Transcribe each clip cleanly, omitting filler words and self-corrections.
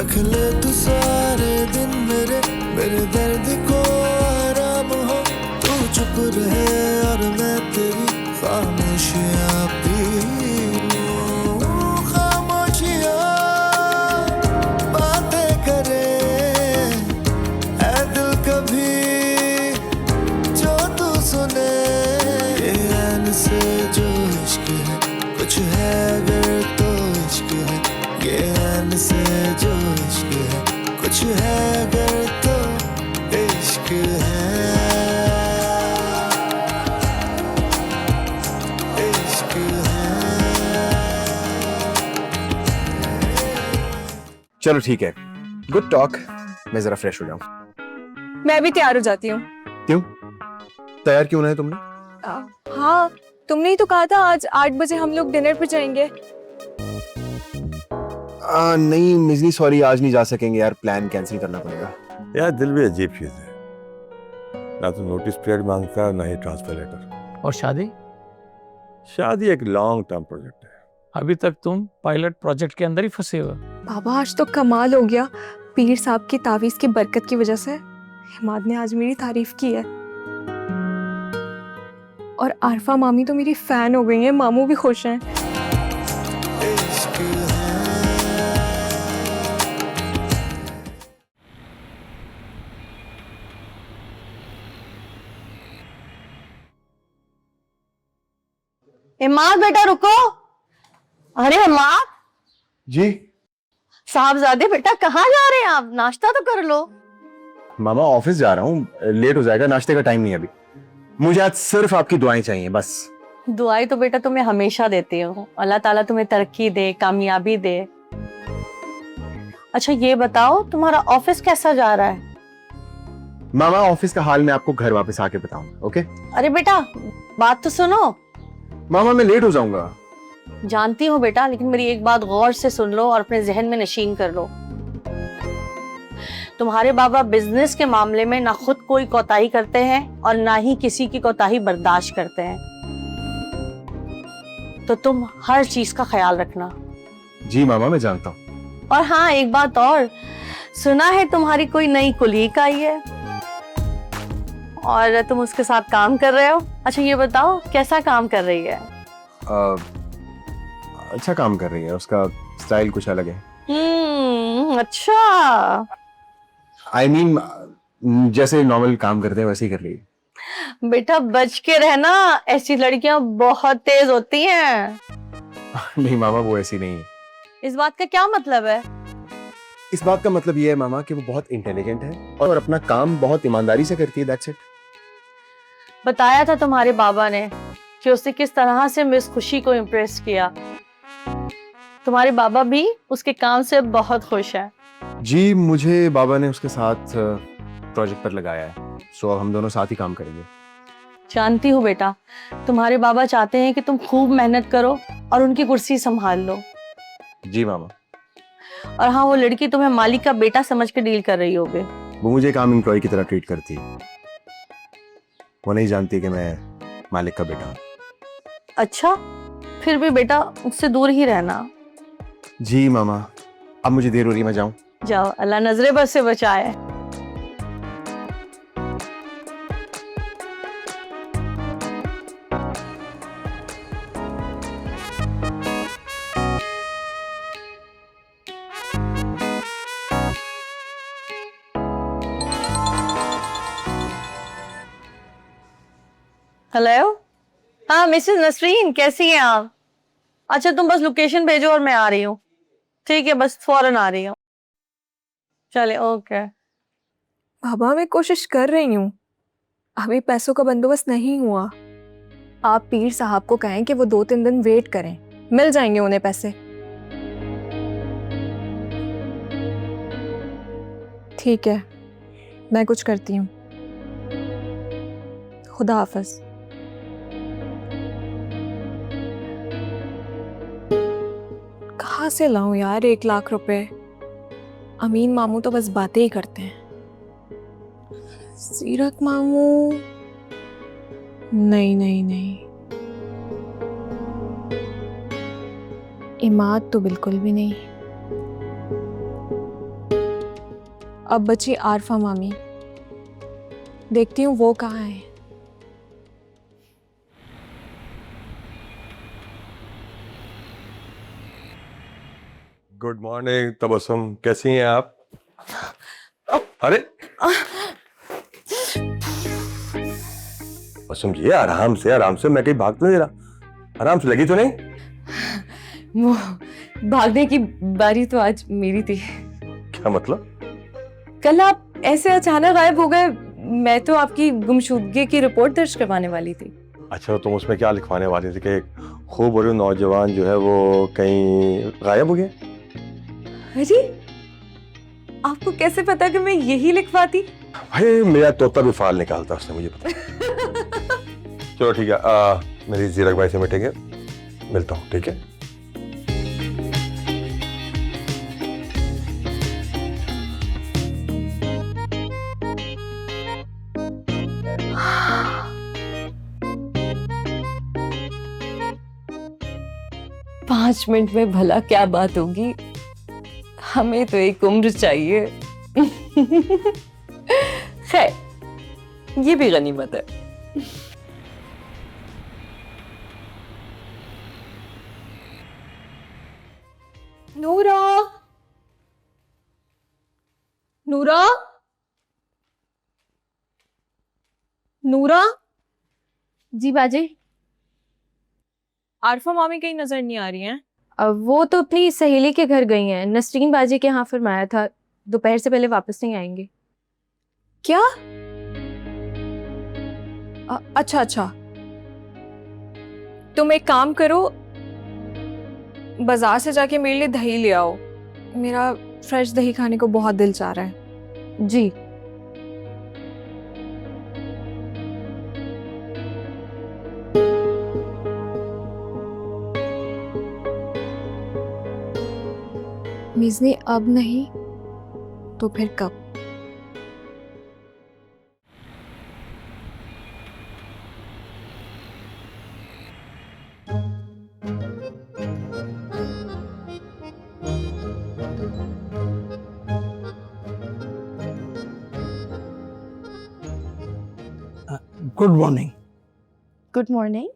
रख ले तू सारे दिन मेरे दर्द को आराम हो। तू चुप रहे और मैं तेरी खामोशियाँ पी लूं। खामोशियाँ बातें करे ऐ दिल कभी जो तू सुने। ये ऐन से जो इश्क है कुछ है अगर तो इश्क है। ये ऐन से जो इश्क है कुछ है अगर तो इश्क है। इश्क है। चलो ठीक है, गुड टॉक। मैं जरा फ्रेश हो जाऊं। मैं भी तैयार हो जाती हूँ। क्यों तैयार क्यों नहीं तुमने? हाँ, तुमने ही तो कहा था आज 8 बजे हम लोग डिनर पे जाएंगे। नहीं मिजनी सॉरी, आज नहीं जा सकेंगे यार, प्लान कैंसिल करना पड़ेगा। यार दिल भी अजीब चीज है, ना तो नोटिस पीरियड मांगता है ना ही ट्रांसफर लेटर। और शादी? शादी एक लॉन्ग टर्म प्रोजेक्ट है। अभी तक तुम पायलट प्रोजेक्ट के अंदर ही फंसे हो। बाबा आज तो कमाल हो गया, पीर साहब की तावीज़ की बरकत की वजह से हिमाद ने आज मेरी तारीफ की है। और आरफा मामी तो मेरी फैन हो गई हैं, मामू भी खुश हैं। इमाद बेटा रुको। अरे इमाद जी साहबजादे बेटा कहाँ जा रहे हैं आप? नाश्ता तो कर लो। मामा ऑफिस जा रहा हूँ, लेट हो जाएगा, नाश्ते का टाइम नहीं है अभी। मुझे आज सिर्फ आपकी दुआएं चाहिए बस। दुआएं तो बेटा तुम्हें हमेशा देती हूँ, अल्लाह ताला तुम्हें तरक्की दे, कामयाबी दे। अच्छा ये बताओ तुम्हारा ऑफिस कैसा जा रहा है? मामा ऑफिस का हाल मैं आपको घर वापस आके बताऊंगा, ओके? अरे बेटा बात तो सुनो। मामा मैं लेट हो जाऊंगा। जानती हूँ बेटा, लेकिन मेरी एक बात गौर से सुन लो और अपने जहन में नशीन कर लो। तुम्हारे बाबा बिजनेस के मामले में ना खुद कोई कोताही करते हैं और ना ही किसी की कोताही बर्दाश्त करते हैं, तो तुम हर चीज का ख्याल रखना। जी मामा मैं जानता हूँ। और हाँ एक बात और, सुना है तुम्हारी कोई नई कुलीग आई है और तुम उसके साथ काम कर रहे हो। अच्छा ये बताओ कैसा काम कर रही है? अच्छा काम कर रही है, उसका स्टाइल कुछ अलग है। अच्छा। I mean, जैसे नॉर्मल काम करते हैं वैसे ही कर रही है। बेटा बच के रहना, ऐसी लड़कियां बहुत तेज होती हैं। नहीं मामा वो ऐसी नहीं है। इस बात का क्या मतलब है? इस बात का मतलब ये है मामा कि वो बहुत इंटेलिजेंट है और अपना काम बहुत ईमानदारी से करती है, दैट्स इट। बताया था तुम्हारे बाबा ने कि उसने किस तरह से मिस खुशी को इम्प्रेस किया। तुम्हारे बाबा भी उसके काम से बहुत खुश हैं। जी मुझे बाबा ने उसके साथ प्रोजेक्ट पर लगाया है, सो अब हम दोनों साथ ही काम करेंगे। जानती हूँ बेटा, तुम्हारे बाबा चाहते हैं कि तुम खूब मेहनत करो और उनकी कुर्सी संभाल लो। जी मामा। और हाँ वो लड़की तुम्हें मालिक का बेटा समझ के डील कर रही होगी। वो मुझे एक आम एम्प्लॉय की तरह ट्रीट करती है, वो नहीं जानती कि मैं मालिक का बेटा हूँ। अच्छा फिर भी बेटा उससे दूर ही रहना। जी मामा। अब मुझे देर हो रही है, मैं जाऊं? जाओ, अल्लाह नजरे बद से बचाए। हेलो, हाँ मिसेस नसरीन कैसी हैं आप? अच्छा तुम बस लोकेशन भेजो और मैं आ रही हूँ। ठीक है बस फौरन आ रही हूँ। चले ओके। बाबा मैं कोशिश कर रही हूँ, अभी पैसों का बंदोबस्त नहीं हुआ। आप पीर साहब को कहें कि वो 2-3 दिन वेट करें, मिल जाएंगे उन्हें पैसे। ठीक है मैं कुछ करती हूँ। खुदा हाफिज। कहाँ से लाऊं यार 1 लाख रुपए? अमीन मामू तो बस बातें ही करते हैं। सीरत मामू नहीं नहीं नहीं, इमाद तो बिल्कुल भी नहीं। अब बची आरफा मामी, देखती हूँ वो कहाँ है। गुड मॉर्निंग तबस्सुम, कैसी हैं आप? अरे तबस्सुम जी, आराम से, मैं कहीं भाग तो नहीं रहा। आराम से, लगी तो नहीं? वो भागने की बारी तो आज मेरी थी। क्या मतलब? कल आप ऐसे अचानक गायब हो गए, मैं तो आपकी गुमशुदगी की रिपोर्ट दर्ज करवाने वाली थी। अच्छा, तुम उसमें क्या लिखवाने वाली थी कि एक खूबसूरत नौजवान जो है वो कहीं गायब हो गया? अरे आपको कैसे पता कि मैं यही लिखवाती? भाई मेरा तोता भी फाल निकालता, उसने मुझे पता। चलो ठीक है, मेरी जीरक भाई से मिटेंगे, मिलता हूँ, ठीक है? पांच मिनट में भला क्या बात होगी, हमें तो एक उम्र चाहिए। खैर, ये भी गनीमत है। नूरा, नूरा, नूरा। जी बाजी। आरफा मामी कहीं नजर नहीं आ रही हैं। अब वो तो अपनी सहेली के घर गई हैं, नसरीन बाजी के यहाँ फरमाया था दोपहर से पहले वापस नहीं आएंगे। क्या? अच्छा अच्छा, तुम एक काम करो, बाजार से जाके मेरे लिए दही ले आओ, मेरा फ्रेश दही खाने को बहुत दिल चाह रहा है। जी। मिज़नी अब नहीं तो फिर कब? Good morning. Good morning.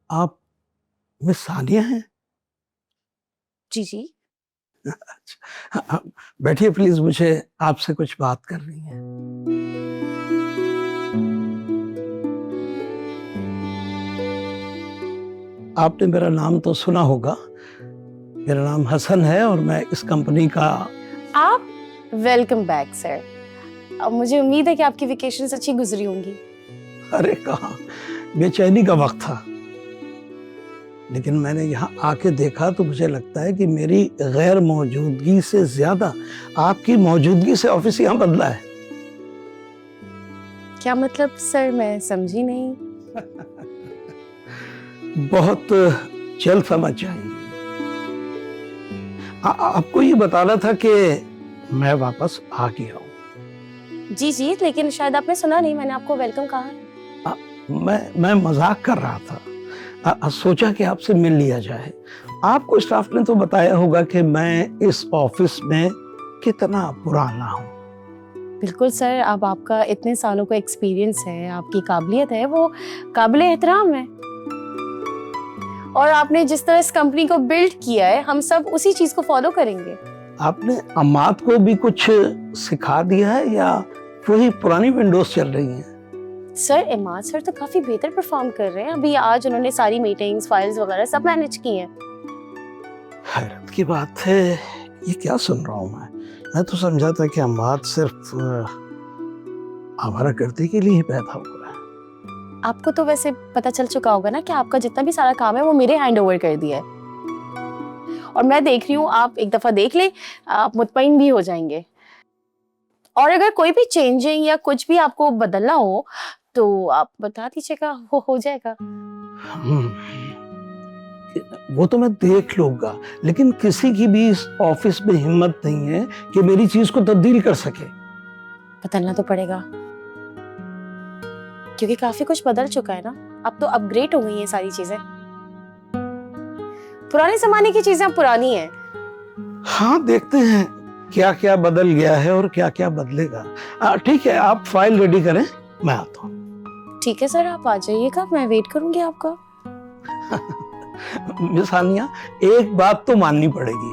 आप मिस सानिया हैं? जी जी। अच्छा, बैठिए प्लीज, मुझे आपसे कुछ बात करनी है। आपने मेरा नाम तो सुना होगा, मेरा नाम हसन है और मैं इस कंपनी का। आप वेलकम बैक सर। अब मुझे उम्मीद है कि आपकी वेकेशंस अच्छी गुजरी होंगी। अरे कहाँ, बेचैनी का वक्त था, लेकिन मैंने यहाँ आके देखा तो मुझे लगता है कि मेरी गैर मौजूदगी से ज्यादा आपकी मौजूदगी से ऑफिस यहाँ बदला है। क्या मतलब सर, मैं समझी नहीं। बहुत जल्द समझ जाएंगे। आपको ये बताना था कि मैं वापस आ गया हूँ। जी जी, लेकिन शायद आपने सुना नहीं, मैंने आपको वेलकम कहा है। मैं मजाक कर रहा था, सोचा कि आपसे मिल लिया जाए। आपको स्टाफ ने तो बताया होगा कि मैं इस ऑफिस में कितना पुराना हूँ। बिल्कुल सर, अब आपका इतने सालों का एक्सपीरियंस है, आपकी काबिलियत है, वो काबिल एहतराम है। और आपने जिस तरह इस कंपनी को बिल्ड किया है, हम सब उसी चीज को फॉलो करेंगे। आपने अम्मात को भी कुछ सिखा दिया है या वही पुरानी विंडोज चल रही हैं? सर इमाद सर तो काफी बेहतर परफॉर्म कर रहे हैं। अभी आज उन्होंने सारी मीटिंग्स, फाइल्स वगैरह सब मैनेज की हैं। हैरत की बात है, ये क्या सुन रहा हूँ मैं तो समझा था कि अम्मात सिर्फ आवारागर्दी के लिए ही पैदा हुआ है। आपको तो वैसे पता चल चुका होगा ना कि आपका जितना भी सारा काम है वो मेरे हैंड ओवर कर दिया है। और मैं देख रही हूँ, आप एक दफा देख ले, आप मुतमईन भी हो जाएंगे। और अगर कोई भी चेंजिंग या कुछ भी आपको बदलना हो तो आप बता दीजिएगा, हो जाएगा। वो तो मैं देख लूंगा, लेकिन किसी की भी इस ऑफिस में हिम्मत नहीं है कि मेरी चीज को तब्दील कर सके। बदलना तो पड़ेगा, क्योंकि काफी कुछ बदल चुका है ना। अब तो अपग्रेड हो गई हैं सारी चीजें। पुराने जमाने की चीजें अब पुरानी हैं। हाँ देखते हैं, क्या क्या बदल गया है और क्या क्या बदलेगा। ठीक है, आप फाइल रेडी करें, मैं आता हूँ। ठीक है सर, आप आ जाइएगा, मैं वेट करूंगी आपका। मिस हानिया, एक बात तो माननी पड़ेगी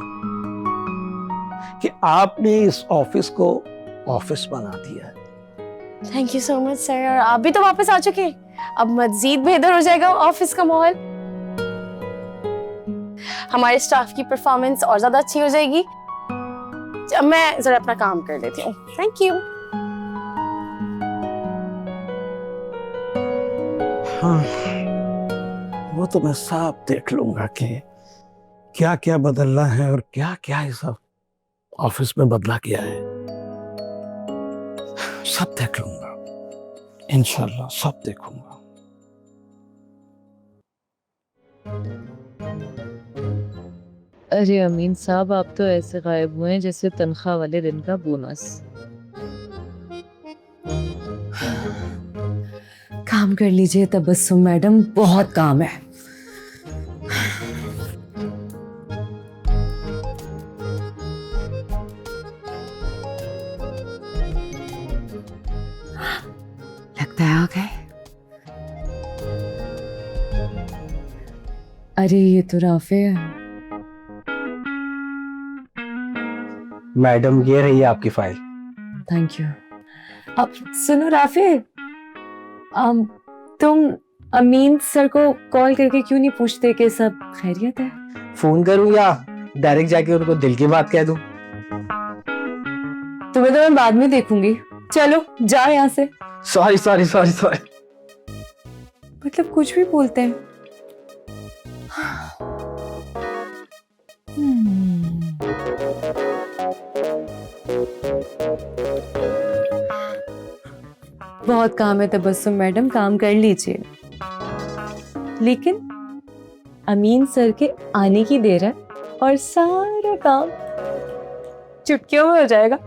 कि आपने इस ऑफिस को ऑफिस बना दिया है। Thank you so much sir. और आप भी तो वापस आ चुके हैं, अब मजीद बेहतर हो जाएगा ऑफिस का माहौल। हमारे स्टाफ की परफॉर्मेंस और ज्यादा अच्छी हो जाएगी। अब मैं जरा अपना काम कर लेती हूँ। Thank you. हाँ, वो तो मैं साफ देख लूंगा कि क्या क्या बदलना है और क्या क्या इस ऑफिस में बदला गया है। सब देख लूंगा, इंशाल्लाह सब देखूंगा। अरे अमीन साहब, आप तो ऐसे गायब हुए हैं जैसे तनख्वाह वाले दिन का बोनस। काम कर लीजिए तबस्सुम मैडम, बहुत काम है। लगता है आ गए। अरे ये तो राफे है। मैडम, ये रही है आपकी फाइल। Thank you. अब सुनो राफे, तुम अमीन सर को कॉल करके क्यों नहीं पूछते कि सब खैरियत है? फोन करूं या डायरेक्ट जाके उनको दिल की बात कह दूं? तुम्हें तो मैं बाद में देखूंगी। चलो जाओ यहाँ से। Sorry sorry sorry sorry. मतलब कुछ भी बोलते हैं। बहुत काम है तबस्सुम मैडम, काम कर लीजिए। लेकिन अमीन सर के आने की देर है और सारा काम चुटकियों में हो जाएगा।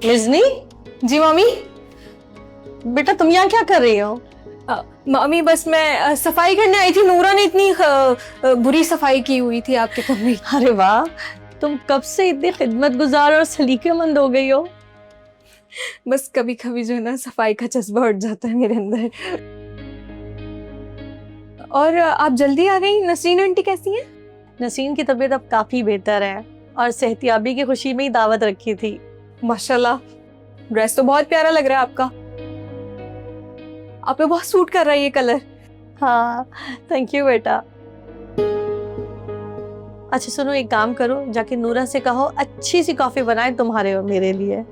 मिजनी, जी मम्मी। बेटा तुम यहाँ क्या कर रही हो? मम्मी बस मैं सफाई करने आई थी। नूरा ने इतनी बुरी सफाई की हुई थी आपके कमरे। अरे वाह, तुम कब से इतनी खिदमत गुजार और सलीकेमंद हो गई हो। बस कभी कभी जो है ना सफाई का जज्बा उठ जाता है मेरे अंदर। और आप जल्दी आ गई। नसरीन आंटी कैसी हैं? नसीन की तबीयत अब काफी बेहतर है और सेहतियाबी की खुशी में ही दावत रखी थी। माशाल्लाह, ड्रेस तो बहुत प्यारा लग रहा है आपका। आप पे बहुत सूट कर रहा है ये कलर। हाँ, थैंक यू बेटा। अच्छा सुनो, एक काम करो, जाके नूरा से कहो अच्छी सी कॉफी बनाए तुम्हारे और मेरे लिए।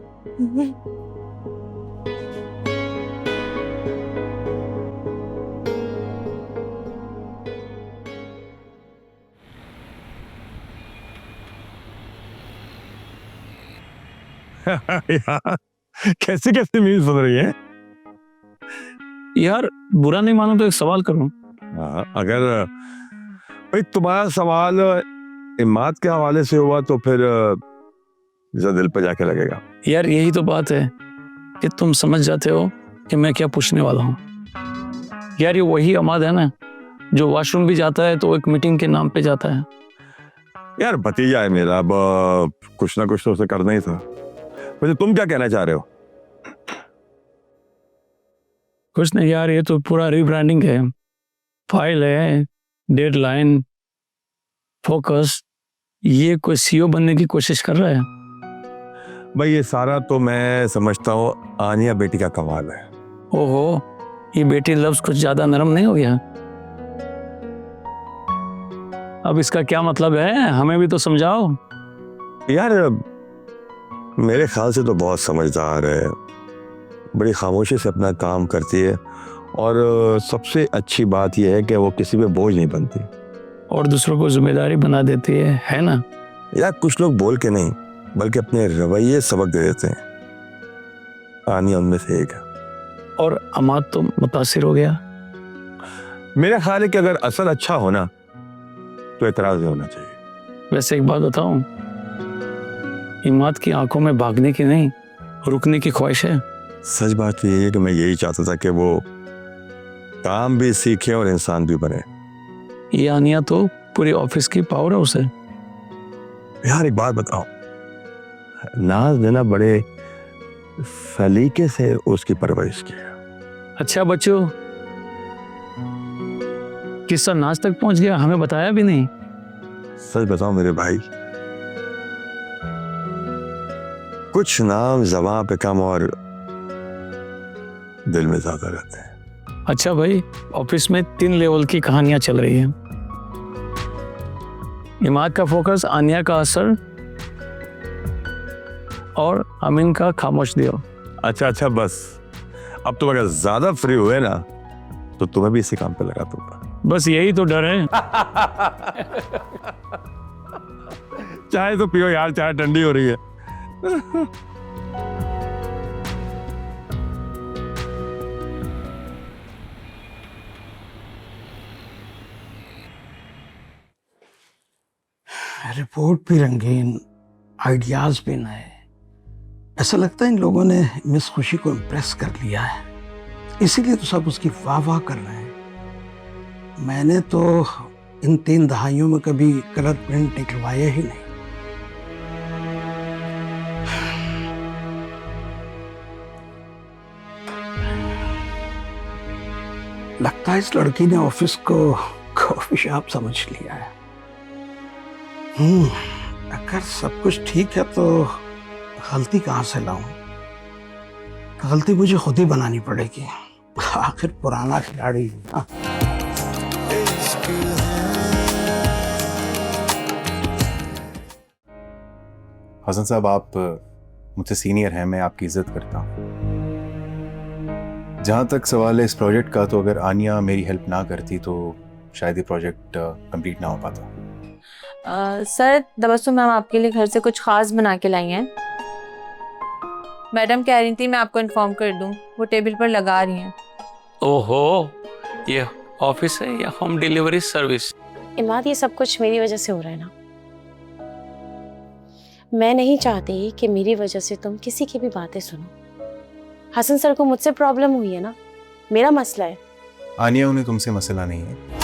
यार, कैसे कैसे मीम्स बन रही है यार, बुरा नहीं मानो तो एक सवाल करूं। अगर भाई तुम्हारा सवाल इमाद के हवाले से हुआ तो फिर जरा दिल पे जाके लगेगा। यार यही तो बात है कि तुम समझ जाते हो कि मैं क्या पूछने वाला हूँ। यार ये वही अमाद है ना जो वॉशरूम भी जाता है तो एक मीटिंग के नाम पे जाता है। यार भतीजा है मेरा, अब कुछ ना कुछ तो उसे करना ही था। वैसे तुम क्या कहना चाह रहे हो? कुछ नहीं यार, ये तो पूरा रीब्रांडिंग है। फाइल है, डेडलाइन, फोकस। ये कोई सीईओ बनने की कोशिश कर रहा है। भाई ये सारा तो मैं समझता हूँ आनिया बेटी का कमाल है। ओहो, ये बेटी लफ्ज कुछ ज्यादा नरम नहीं हो गया? अब इसका क्या मतलब है, हमें भी तो समझाओ। यार मेरे ख्याल से तो बहुत समझदार है, बड़ी खामोशी से अपना काम करती है, और सबसे अच्छी बात यह है कि वो किसी पे बोझ नहीं बनती और दूसरों को जिम्मेदारी बना देती है ना? यार कुछ लोग बोल के नहीं बल्कि अपने रवैये सबक दे देते हैं। आनिया उनमें से एक है। और अमाद तो मुतासिर हो गया। मेरा ख्याल है कि अगर असर अच्छा होना तो एतराज नहीं होना चाहिए। वैसे एक बात बताऊं, इमाद की आंखों में भागने की नहीं, रुकने की ख्वाहिश है। सच बात तो ये है कि मैं यही चाहता था कि वो काम भी सीखे और इंसान भी बने। ये आनिया तो पूरे ऑफिस की पावर है उसे। यार एक बात बताओ, नाज ने ना बड़े सलीके से उसकी परवरिश की है। अच्छा बच्चों, किस्सा नाच तक पहुंच गया, हमें बताया भी नहीं। सच बताओ मेरे भाई, कुछ नाम ज़बान पे कम और दिल में ज्यादा रहते हैं। अच्छा भाई, ऑफिस में 3 लेवल की कहानियां चल रही हैं। इमाद का फोकस, आनिया का असर और अमीन का खामोश दियो। अच्छा बस, अब तुम अगर ज्यादा फ्री हुए ना तो तुम्हें भी इसी काम पे लगा दूंगा। बस यही तो डर है। चाय तो पियो यार, चाय ठंडी हो रही है। रिपोर्ट भी रंगीन, आइडियाज भी नए। ऐसा लगता है इन लोगों ने मिस खुशी को इम्प्रेस कर लिया है, इसीलिए तो सब उसकी वाह वाह कर रहे हैं। मैंने तो इन 3 दहाइयों में कभी कलर प्रिंट निकलवाया ही नहीं। लगता है इस लड़की ने ऑफिस को कॉफी शॉप समझ लिया है। अगर सब कुछ ठीक है तो गलती कहाँ से लाऊं? गलती मुझे खुद ही बनानी पड़ेगी, आखिर पुराना खिलाड़ी। हसन साहब, आप मुझसे सीनियर हैं, मैं आपकी इज्जत करता हूँ। जहाँ तक सवाल है इस प्रोजेक्ट का, तो अगर आनिया मेरी हेल्प ना करती तो शायद ये प्रोजेक्ट कंप्लीट ना हो पाता। सर, तबस्सुम मैम आपके लिए घर से कुछ खास बना के लाई हैं। मैडम कह रही थी मैं आपको इन्फॉर्म कर दूं, वो टेबल पर लगा रही हैं। ओहो, ये ऑफिस है या होम डिलीवरी सर्विस? इमाद, ये सब कुछ मेरी वजह से हो रहा है ना। मैं नहीं चाहती कि मेरी वजह से तुम किसी की भी बातें सुनो। हसन सर को मुझसे प्रॉब्लम हुई है ना, मेरा मसला है। आनिया, उन्हें तुमसे मसला नहीं है।